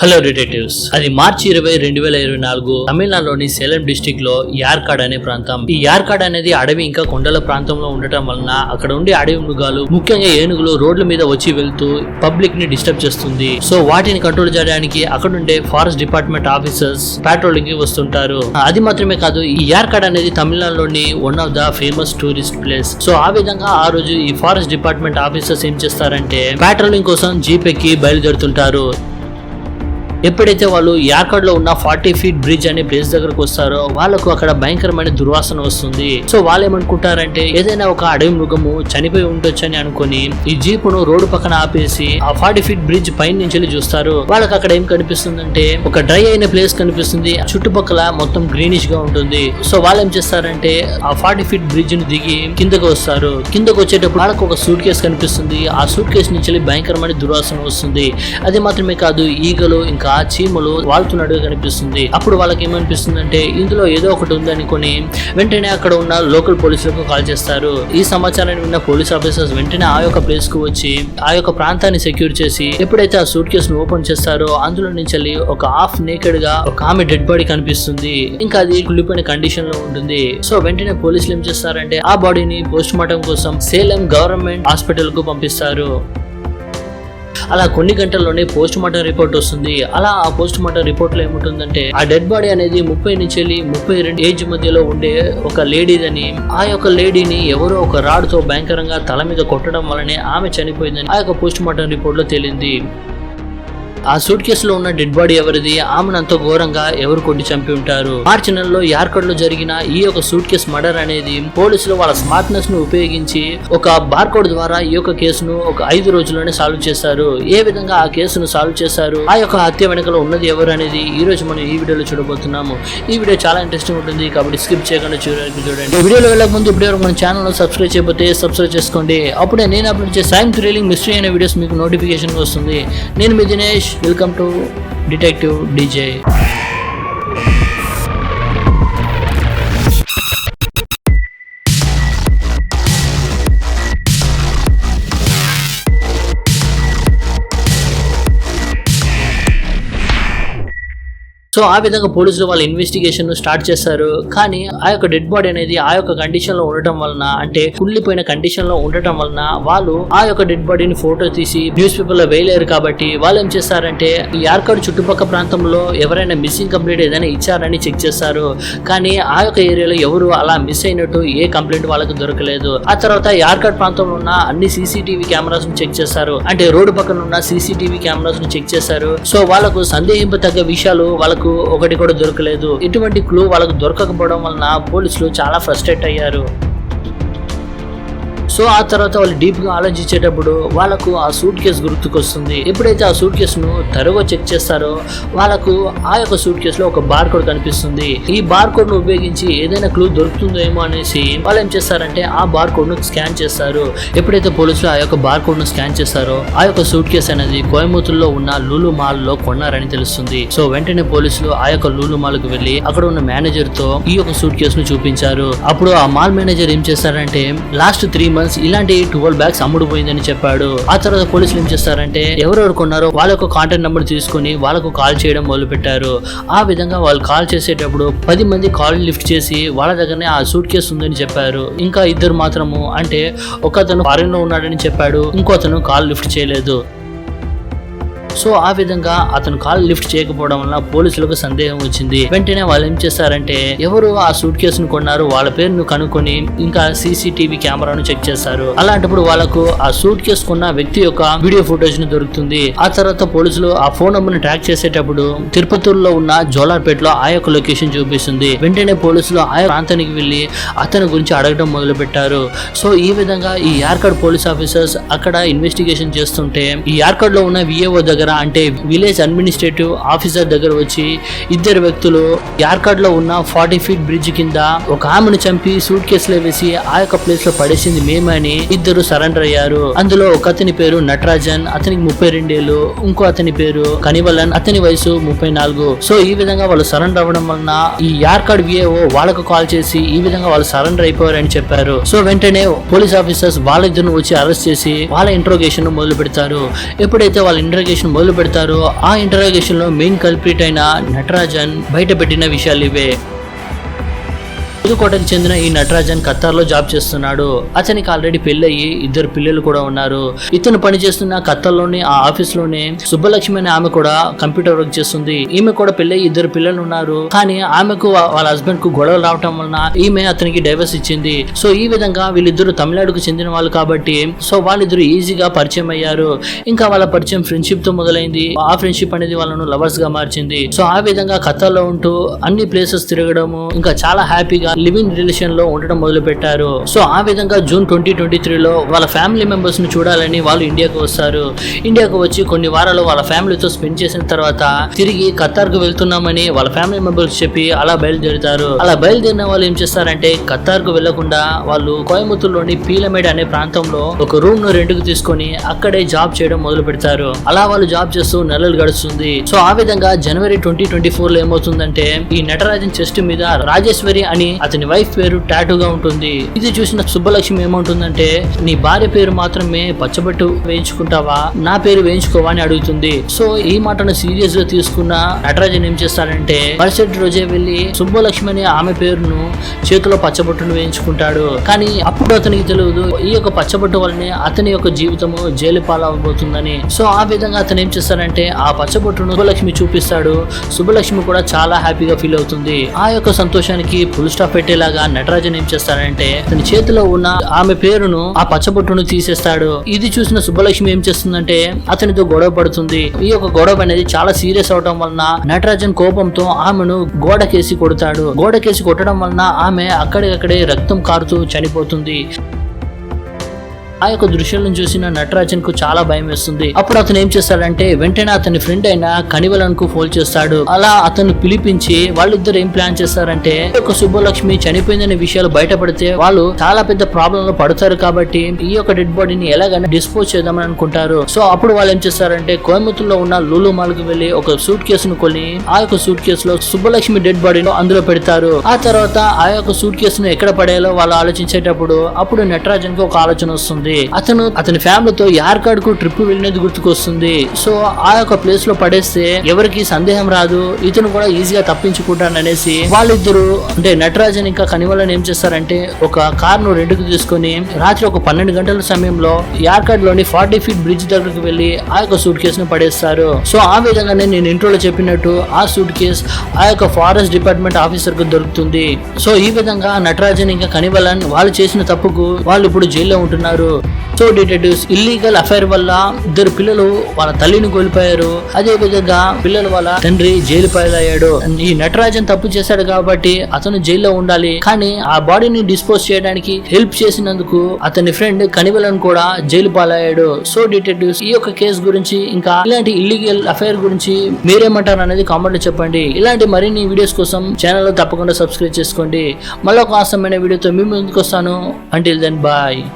Hello detectives. అది మార్చి 20, 2024 తమిళనాడులోని Salem district లో యార్కాడ్ అనే ప్రాంతం. ఈ యార్కాడ్ అనేది అడవి ఇంకా కొండల ప్రాంతంలో ఉండటం వలన అక్కడ ఉండే అడవి మృగాలు, ముఖ్యంగా ఏనుగులు రోడ్ల మీద వచ్చి వెళ్తూ పబ్లిక్ ని డిస్టర్బ్ చేస్తుంది. సో వాటిని కంట్రోల్ చేయడానికి అక్కడ ఉండే ఫారెస్ట్ డిపార్ట్మెంట్ ఆఫీసర్స్ పాట్రోలింగ్ కి వస్తుంటారు. అది మాత్రమే కాదు, ఈ యార్కాడ్ అనేది తమిళనాడులోని one of the famous tourist place. So ఆ విధంగా ఆ రోజు ఈ ఫారెస్ట్ డిపార్ట్మెంట్ ఆఫీసర్స్ ఏం చేస్తారంటే పాట్రోలింగ్ కోసం జీప్ ఎక్కి బయలుదేరుతుంటారు. ఎప్పుడైతే వాళ్ళు యార్కాడ్ లో ఉన్న 40 feet బ్రిడ్జ్ అనే ప్లేస్ దగ్గరకు వస్తారో వాళ్ళకు అక్కడ భయంకరమైన దుర్వాసన వస్తుంది. సో వాళ్ళు ఏమనుకుంటారంటే ఏదైనా ఒక అడవి మృగము చనిపోయి ఉండొచ్చు అని అనుకుని ఈ జీపును రోడ్డు పక్కన ఆపేసి ఆ 40 feet బ్రిడ్జ్ పైన నుంచి చూస్తారు. వాళ్ళకి అక్కడ ఏం కనిపిస్తుందంటే ఒక డ్రై అయిన ప్లేస్ కనిపిస్తుంది. చుట్టుపక్కల మొత్తం గ్రీనిష్ గా ఉంటుంది. సో వాళ్ళు ఏం చేస్తారంటే ఆ 40 feet బ్రిడ్జ్ ని దిగి కిందకు వస్తారు. కిందకు వచ్చేటప్పుడు వాళ్ళకు ఒక సూట్ కేసు కనిపిస్తుంది. ఆ సూట్ కేసు నుంచి భయంకరమైన దుర్వాసన వస్తుంది. అది మాత్రమే కాదు, ఈగలు ఇంకా చీమలు వాళ్తున్నట్టుగా కనిపిస్తుంది. అప్పుడు వాళ్ళకి ఏమనిపిస్తుందంటే ఇందులో ఏదో ఒకటి ఉంది అనుకుని వెంటనే అక్కడ ఉన్న లోకల్ పోలీసులకు కాల్ చేస్తారు. ఈ సమాచారాన్ని విన్న పోలీస్ ఆఫీసర్స్ వెంటనే ఆ యొక్క ప్లేస్ కు వచ్చి ఆ యొక్క ప్రాంతాన్ని సెక్యూర్ చేసి ఎప్పుడైతే ఆ సూట్ కేసును ఓపెన్ చేస్తారో అందులో నుంచి ఒక హాఫ్ నేకెడ్ గా ఒక ఆమె డెడ్ బాడీ కనిపిస్తుంది. ఇంకా అది కుళ్ళిపోయిన కండిషన్ లో ఉంటుంది. సో వెంటనే పోలీసులు ఏం చేస్తారంటే ఆ బాడీని పోస్ట్ మార్టం కోసం సేలం గవర్నమెంట్ హాస్పిటల్ కు పంపిస్తారు. అలా కొన్ని గంటల్లోనే పోస్ట్ మార్టం రిపోర్ట్ వస్తుంది. అలా ఆ పోస్ట్ మార్టం రిపోర్ట్ లో ఏముంటుందంటే ఆ డెడ్ బాడీ అనేది 30 నుంచి 32 ఏజ్ మధ్యలో ఉండే ఒక లేడీదని, ఆ యొక్క లేడీని ఎవరో ఒక రాడ్ తో భయంకరంగా తల మీద కొట్టడం వల్లనే ఆమె చనిపోయిందని ఆ యొక్క పోస్ట్ మార్టం రిపోర్ట్ లో తేలింది. ఆ సూట్ కేసులో ఉన్న డెడ్ బాడీ ఎవరిది, ఆమెను అంత ఘోరంగా ఎవరు కొట్టి చంపి ఉంటారు. మార్చి నెలలో యార్కాడ్ లో జరిగిన ఈ యొక్క సూట్ కేసు మర్డర్ అనేది పోలీసులు వాళ్ళ స్మార్ట్నెస్ ను ఉపయోగించి ఒక బార్కోడ్ ద్వారా ఈ యొక్క కేసును ఒక 5 రోజుల్లోనే సాల్వ్ చేశారు. ఏ విధంగా ఆ కేసును సాల్వ్ చేశారు, ఆ యొక్క హత్య వెనుకలో ఉన్నది ఎవరు అనేది ఈ రోజు మనం ఈ వీడియోలో చూడబోతున్నాము. ఈ వీడియో చాలా ఇంట్రెస్టింగ్ ఉంటుంది కాబట్టి స్కిప్ చేయకుండా చూడండి. ఈ వీడియోలో వెళ్ళక ముందు ఇప్పటి వరకు మన ఛానల్ లో సబ్స్క్రైబ్ చేయకపోతే సబ్స్క్రైబ్ చేసుకోండి. అప్పుడే నేను అప్లోడ్ చేసే సైన్స్ థ్రిల్లింగ్ మిస్టరీ అనే వీడియోస్ మీకు నోటిఫికేషన్ వస్తుంది. నేను మీ Dinesh. Welcome to detective DJ. So ఆ విధంగా పోలీసులు వాళ్ళ ఇన్వెస్టిగేషన్ స్టార్ట్ చేస్తారు. కానీ ఆ యొక్క డెడ్ బాడీ అనేది ఆ యొక్క కండిషన్ లో ఉండటం వలన, అంటే కుళ్ళిపోయిన కండిషన్ లో ఉండటం వలన వాళ్ళు ఆ యొక్క డెడ్ బాడీని ఫోటో తీసి న్యూస్ పేపర్ లో వేయలేరు. కాబట్టి వాళ్ళు ఏం చేస్తారంటే ఈ యార్కాడ్ చుట్టుపక్కల ప్రాంతంలో ఎవరైనా మిస్సింగ్ కంప్లైంట్ ఏదైనా ఇచ్చారని చెక్ చేస్తారు. కానీ ఆ యొక్క ఏరియాలో ఎవరు అలా మిస్ అయినట్టు ఏ కంప్లైంట్ వాళ్ళకు దొరకలేదు. ఆ తర్వాత యార్కాడ్ ప్రాంతంలో ఉన్న అన్ని సీసీటీవీ కెమెరాస్ ను చెక్ చేస్తారు. అంటే రోడ్డు పక్కన ఉన్న సీసీటీవీ కెమెరాస్ ను చెక్ చేస్తారు. సో వాళ్ళకు సందేహింపదగ్గ విషయాలు వాళ్ళకు ఒకటి కూడా దొరకలేదు. ఇటువంటి క్లూ వాళ్ళకు దొరకకపోవడం వలన పోలీసులు చాలా ఫ్రస్ట్రేట్ అయ్యారు. సో ఆ తర్వాత వాళ్ళు డీప్ గా ఆలోచించేటప్పుడు వాళ్ళకు ఆ సూట్ కేసు గుర్తుకొస్తుంది. ఎప్పుడైతే ఆ సూట్ కేసును తరుగా చెక్ చేస్తారో వాళ్ళకు ఆ యొక్క సూట్ కేసులో ఒక బార్ కోడ్ కనిపిస్తుంది. ఈ బార్ కోడ్ ను ఉపయోగించి ఏదైనా క్లూ దొరుకుతుందేమో అనేసి వాళ్ళు ఏం చేస్తారంటే ఆ బార్ కోడ్ ను స్కాన్ చేస్తారు. ఎప్పుడైతే పోలీసులు ఆ యొక్క బార్ కోడ్ ను స్కాన్ చేస్తారో ఆ యొక్క సూట్ కేసు అనేది కోయంబత్తూరులో ఉన్న లూలు మాల్ లో కొన్నారని తెలుస్తుంది. సో వెంటనే పోలీసులు ఆ యొక్క లూలు మాల్ కు వెళ్లి అక్కడ ఉన్న మేనేజర్ తో ఈ యొక్క సూట్ కేసును చూపించారు. అప్పుడు ఆ మాల్ మేనేజర్ ఏం చేస్తారంటే లాస్ట్ 3 months ఇలాంటి 12 bags అమ్ముడుపోయిందని చెప్పాడు. ఆ తర్వాత పోలీసులు ఏం చేస్తారంటే ఎవరెవరు కొన్నారో వాళ్ళ యొక్క కాంటాక్ట్ నెంబర్ తీసుకుని వాళ్ళకు కాల్ చేయడం మొదలు పెట్టారు. ఆ విధంగా వాళ్ళు కాల్ చేసేటప్పుడు 10 మంది కాల్ లిఫ్ట్ చేసి వాళ్ళ దగ్గరనే ఆ సూట్ కేసు ఉందని చెప్పారు. ఇంకా 2 మాత్రము, అంటే ఒక అతను ఫారెన్ లో ఉన్నాడని చెప్పాడు, ఇంకో అతను కాల్ లిఫ్ట్ చేయలేదు. సో ఆ విధంగా అతను కాల్ లిఫ్ట్ చేయకపోవడం వల్ల పోలీసులకు సందేహం వచ్చింది. వెంటనే వాళ్ళు ఏం చేస్తారంటే ఎవరు ఆ సూట్ కేసును కొన్నారు వాళ్ళ పేరును కనుక్కొని ఇంకా సీసీటీవీ కెమెరాను చెక్ చేస్తారు. అలాంటప్పుడు వాళ్ళకు ఆ సూట్ కేసు కొన్న వ్యక్తి యొక్క వీడియో ఫుటేజ్ ను దొరుకుతుంది. ఆ తర్వాత పోలీసులు ఆ ఫోన్ నంబర్ ని ట్రాక్ చేసేటప్పుడు తిరుపతిలో ఉన్న జోలార్పేటలో ఆ యొక్క లొకేషన్ చూపిస్తుంది. వెంటనే పోలీసులు ఆ ప్రాంతానికి వెళ్లి అతని గురించి అడగడం మొదలు పెట్టారు. సో ఈ విధంగా ఈ యార్కాడ్ పోలీస్ ఆఫీసర్స్ అక్కడ ఇన్వెస్టిగేషన్ చేస్తుంటే ఈ యార్కాడ్ లో ఉన్న విఏఓ దగ్గర, అంటే విలేజ్ అడ్మినిస్ట్రేటివ్ ఆఫీసర్ దగ్గర వచ్చి 2 వ్యక్తులు యార్కాడ్ లో ఉన్న 40 feet బ్రిడ్జ్ కింద ఒక ఆమెను చంపి సూట్ కేసులో వేసి ఆ యొక్క ప్లేస్ లో పడేసింది మేమని 2 సరెండర్ అయ్యారు. అందులో ఒక అతని పేరు నటరాజన్, అతనికి 32 ఏళ్ళు. ఇంకో అతని పేరు కనివలన్, అతని వయసు 34. సో ఈ విధంగా వాళ్ళు సరెండర్ అవ్వడం వలన ఈ యార్కాడ్ విఏఓ వాళ్ళకు కాల్ చేసి ఈ విధంగా వాళ్ళు సరెండర్ అయిపోయారని చెప్పారు. సో వెంటనే పోలీస్ ఆఫీసర్స్ వాళ్ళిద్దరిని వచ్చి అరెస్ట్ చేసి వాళ్ళ ఇంట్రోగేషన్ మొదలు పెడతారు. ఎప్పుడైతే వాళ్ళ ఇంట్రోగేషన్ ఇంటరాగేషన్ మొదలు పెడతారో ఆ ఇంటరాగేషన్ లో మెయిన్ కల్ప్రిట్ అయిన నటరాజన్ బయట పెట్టిన విషయాలు ఇవే. పుదుకోటకు చెందిన ఈ నటరాజన్ ఖతార్లో జాబ్ చేస్తున్నాడు. అతనికి ఆల్రెడీ పెళ్ళయి 2 పిల్లలు కూడా ఉన్నారు. ఇతను పనిచేస్తున్న ఖతార్లోని ఆ ఆఫీస్ లోనే సుబ్బలక్ష్మి అనే ఆమె కూడా కంప్యూటర్ వర్క్ చేస్తుంది. ఈమె కూడా పెళ్ళయి 2 పిల్లలు ఉన్నారు. కానీ ఆమెకు వాళ్ళ హస్బెండ్ కు గొడవలు రావటం వలన ఈమె అతనికి డైవర్స్ ఇచ్చింది. సో ఈ విధంగా వీళ్ళిద్దరు తమిళనాడుకు చెందిన వాళ్ళు కాబట్టి సో వాళ్ళిద్దరు ఈజీగా పరిచయం అయ్యారు. ఇంకా వాళ్ళ పరిచయం ఫ్రెండ్షిప్ తో మొదలైంది. ఆ ఫ్రెండ్షిప్ అనేది వాళ్ళను లవర్స్ గా మార్చింది. సో ఆ విధంగా ఖతార్లో ఉంటూ అన్ని ప్లేసెస్ తిరగడము ఇంకా చాలా హ్యాపీగా లివింగ్ రిలేషన్ లో ఉండడం మొదలు పెట్టారు. సో ఆ విధంగా జూన్ 2023లో వాళ్ళ ఫ్యామిలీ మెంబర్స్ ను చూడాలని వాళ్ళు ఇండియాకు వస్తారు. ఇండియాకు వచ్చి కొన్ని వారాలు వాళ్ళ ఫ్యామిలీతో స్పెండ్ చేసిన తర్వాత తిరిగి ఖతార్ కు వెళ్తున్నామని వాళ్ళ ఫ్యామిలీ మెంబర్స్ చెప్పి అలా బయలుదేరుతారు. అలా బయలుదేరిన వాళ్ళు ఏం చేస్తారంటే ఖతార్ కు వెళ్లకుండా వాళ్ళు కోయంబత్తూరులోని పీలమేడ్ అనే ప్రాంతంలో ఒక రూమ్ ను రెంట్కు తీసుకొని అక్కడే జాబ్ చేయడం మొదలు పెడతారు. అలా వాళ్ళు జాబ్ చేస్తూ నెలలు గడుస్తుంది. సో ఆ విధంగా జనవరి 2024లో ఏమవుతుందంటే ఈ నటరాజన్ చెస్ట్ మీద రాజేశ్వరి అని అతని వైఫ్ పేరు టాటూగా ఉంటుంది. ఇది చూసిన సుబ్బలక్ష్మి ఏమంటుందంటే నీ భార్య పేరు మాత్రమే పచ్చబట్టు వేయించుకుంటావా, నా పేరు వేయించుకోవా అని అడుగుతుంది. సో ఈ మాటను సీరియస్ గా తీసుకున్న నటరాజన్ ఏం చేస్తాడంటే మరుసటి రోజే వెళ్లి సుబ్బలక్ష్మి అనే ఆమె పేరును చేతిలో పచ్చబొట్టును వేయించుకుంటాడు. కానీ అప్పుడు అతనికి తెలియదు ఈ యొక్క పచ్చబొట్టు వల్లనే అతని యొక్క జీవితము జైలు పాలవబోతుందని. సో ఆ విధంగా అతను ఏం చేస్తాడంటే ఆ పచ్చబొట్టును సుబ్బలక్ష్మి చూపిస్తాడు. సుబ్బలక్ష్మి కూడా చాలా హ్యాపీగా ఫీల్ అవుతుంది. ఆ యొక్క సంతోషానికి ఫుల్ స్టాప్ పెట్టేలాగా నటరాజన్ ఏం చేస్తాడంటే తన చేతిలో ఉన్న ఆమె పేరును ఆ పచ్చబొట్టును తీసేస్తాడు. ఇది చూసిన సుబ్బలక్ష్మి ఏం చేస్తుందంటే అతనితో గొడవ పడుతుంది. ఈ యొక్క గొడవ అనేది చాలా సీరియస్ అవడం వలన నటరాజన్ కోపంతో ఆమెను గోడకేసి కొడతాడు. గోడకేసి కొట్టడం వలన ఆమె అక్కడికక్కడే రక్తం కారుతూ చనిపోతుంది. ఆ యొక్క దృశ్యాలను చూసిన నటరాజన్ కు చాలా భయం వేస్తుంది. అప్పుడు అతను ఏం చేస్తాడంటే వెంటనే అతని ఫ్రెండ్ అయిన కనివలన్ కు ఫోన్ చేస్తాడు. అలా అతను పిలిపించి వాళ్ళిద్దరు ఏం ప్లాన్ చేస్తారంటే ఒక సుబ్బలక్ష్మి చనిపోయిందనే విషయాలు బయటపడితే వాళ్ళు చాలా పెద్ద ప్రాబ్లం లో పడతారు కాబట్టి ఈ యొక్క డెడ్ బాడీని ఎలాగైనా డిస్పోజ్ చేద్దామని అనుకుంటారు. సో అప్పుడు వాళ్ళు ఏం చేస్తారంటే కోయంబత్తూరులో ఉన్న లూలు మాల్ కి వెళ్లి ఒక సూట్ కేసును కొని ఆ యొక్క సూట్ కేసులో సుబ్బలక్ష్మి డెడ్ బాడీని అందులో పెడతారు. ఆ తర్వాత ఆ యొక్క సూట్ కేసును ఎక్కడ పడేయాలో వాళ్ళు ఆలోచించేటప్పుడు అప్పుడు నటరాజన్ కి ఒక ఆలోచన వస్తుంది. అతని ఫ్యామిలీతో యార్కాడ్ కు ట్రిప్ వెళ్ళినది గుర్తుకొస్తుంది. సో ఆ యొక్క ప్లేస్ లో పడేస్తే ఎవరికి సందేహం రాదు, ఇతను కూడా ఈజీగా తప్పించుకుంటాననేసి వాళ్ళిద్దరు అంటే నటరాజన్ ఇంకా కనివలన్ ఏం చేస్తారంటే ఒక కార్ ను రెండుకు తీసుకొని రాత్రి ఒక 12 గంటల సమయంలో యార్కాడ్ లోని 40 ఫీట్ బ్రిడ్జ్ దగ్గరకు వెళ్లి ఆ యొక్క సూట్ కేసును పడేస్తారు. సో ఆ విధంగానే నేను ఇంట్రోలో చెప్పినట్టు ఆ సూట్ కేసు ఆ యొక్క ఫారెస్ట్ డిపార్ట్మెంట్ ఆఫీసర్ కు దొరుకుతుంది. సో ఈ విధంగా నటరాజన్ ఇంకా కనివలన్ వాళ్ళు చేసిన తప్పుకు వాళ్ళు ఇప్పుడు జైల్లో ఉంటున్నారు. సో డిటెక్టివ్స్ ఇల్లీగల్ అఫైర్ వల్ల 2 పిల్లలు వాళ్ళ తల్లిని కోల్పోయారు. అదే విధంగా పిల్లల వాళ్ళ తండ్రి జైలు పాలయ్యాడు. ఈ నటరాజన్ తప్పు చేశాడు కాబట్టి అతను జైల్లో ఉండాలి. కానీ ఆ బాడీని డిస్పోజ్ చేయడానికి హెల్ప్ చేసినందుకు అతని ఫ్రెండ్ కనివలన్ కూడా జైలు పాలయ్యాడు. సో డిటెక్టివ్స్ ఈ యొక్క కేసు గురించి ఇంకా ఇలాంటి ఇల్లీగల్ అఫైర్ గురించి మీరేమంటారు అనేది కామెంట్ లో చెప్పండి. ఇలాంటి మరిన్ని వీడియోస్ కోసం ఛానల్ లో తప్పకుండా సబ్స్క్రైబ్ చేసుకోండి. మళ్ళీ ఒక ఆసమైన వీడియోతో మీ ముందుకు వస్తాను. Until then bye.